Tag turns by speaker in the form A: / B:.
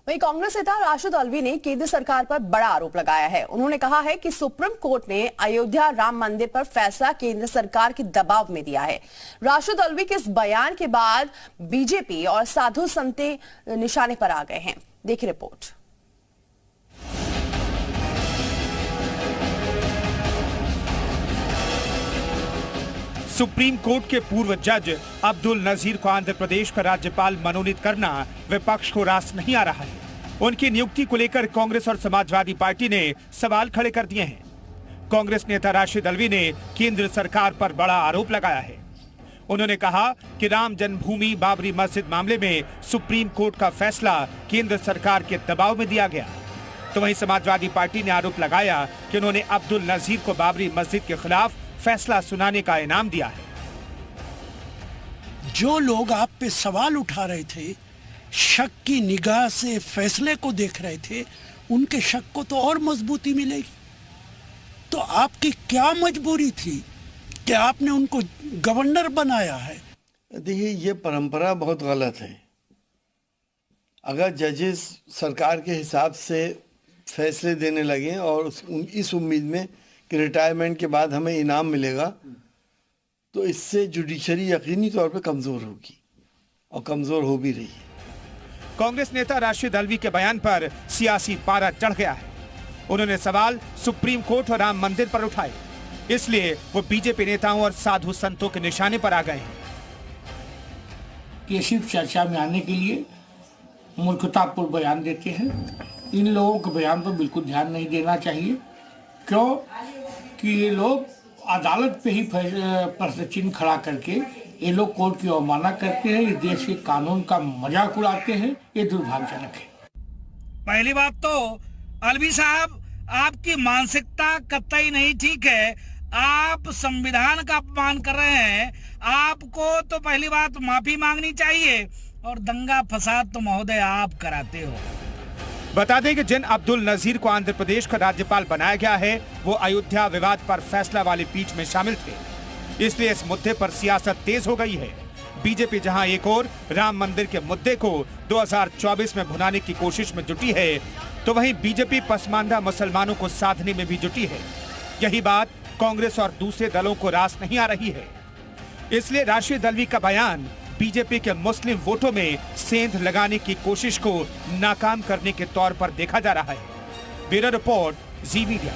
A: वहीं कांग्रेस नेता राशिद अल्वी ने केंद्र सरकार पर बड़ा आरोप लगाया है। उन्होंने कहा है कि सुप्रीम कोर्ट ने अयोध्या राम मंदिर पर फैसला केंद्र सरकार के दबाव में दिया है। राशिद अल्वी के इस बयान के बाद बीजेपी और साधु संत निशाने पर आ गए हैं। देखिए रिपोर्ट।
B: सुप्रीम कोर्ट के पूर्व जज अब्दुल नजीर को आंध्र प्रदेश का राज्यपाल मनोनीत करना विपक्ष को रास नहीं आ रहा है। उनकी नियुक्ति को लेकर कांग्रेस और समाजवादी पार्टी ने सवाल खड़े कर दिए हैं। कांग्रेस नेता राशिद अल्वी ने केंद्र सरकार पर बड़ा आरोप लगाया है। उन्होंने कहा कि राम जन्मभूमि बाबरी मस्जिद मामले में सुप्रीम कोर्ट का फैसला केंद्र सरकार के दबाव में दिया गया। तो वहीं समाजवादी पार्टी ने आरोप लगाया कि उन्होंने अब्दुल नजीर को बाबरी मस्जिद के खिलाफ फैसला सुनाने का इनाम दिया है।
C: जो लोग आप पे सवाल उठा रहे थे, शक की निगाह से फैसले को देख रहे थे, उनके शक को तो और मजबूती मिलेगी। तो आपकी क्या मजबूरी थी कि आपने उनको गवर्नर बनाया है?
D: देखिए, ये परंपरा बहुत गलत है। अगर जजेस सरकार के हिसाब से फैसले देने लगे और इस उम्मीद में कि रिटायरमेंट के बाद हमें इनाम मिलेगा, तो इससे जुडिशरी यकीनी तौर पे कमजोर होगी और कमजोर हो भी रही है।
B: कांग्रेस नेता राशिद अल्वी के बयान पर सियासी पारा चढ़ गया है। उन्होंने सवाल सुप्रीम कोर्ट और राम मंदिर पर उठाए, इसलिए वो बीजेपी नेताओं और साधु संतों के निशाने पर आ गए हैं।
E: ये सिर्फ चर्चा में आने के लिए मूर्खतापूर्ण बयान देते हैं। इन लोगों के बयान पर बिल्कुल ध्यान नहीं देना चाहिए। क्यों कि ये लोग अदालत पे ही प्रश्न चिन्ह खड़ा करके ये लोग कोर्ट की अवमानना करते हैं, इस देश के कानून का मजाक उड़ाते हैं। ये दुर्भाग्यजनक है।
F: पहली बात तो अल्वी साहब, आपकी मानसिकता कतई नहीं ठीक है। आप संविधान का अपमान कर रहे हैं। आपको तो पहली बात माफी मांगनी चाहिए, और दंगा फसाद तो महोदय आप कराते हो।
B: बता दें कि जिन अब्दुल नजीर को आंध्र प्रदेश का राज्यपाल बनाया गया है, वो अयोध्या विवाद पर फैसला वाली पीठ में शामिल थे। इसलिए इस मुद्दे पर सियासत तेज हो गई है। बीजेपी जहां एक और राम मंदिर के मुद्दे को 2024 में भुनाने की कोशिश में जुटी है, तो वहीं बीजेपी पसमानदा मुसलमानों को साधने में भी जुटी है। यही बात कांग्रेस और दूसरे दलों को रास नहीं आ रही है। इसलिए राशिद अल्वी का बयान बीजेपी के मुस्लिम वोटों में सेंध लगाने की कोशिश को नाकाम करने के तौर पर देखा जा रहा है। ब्यूरो रिपोर्ट, जी मीडिया।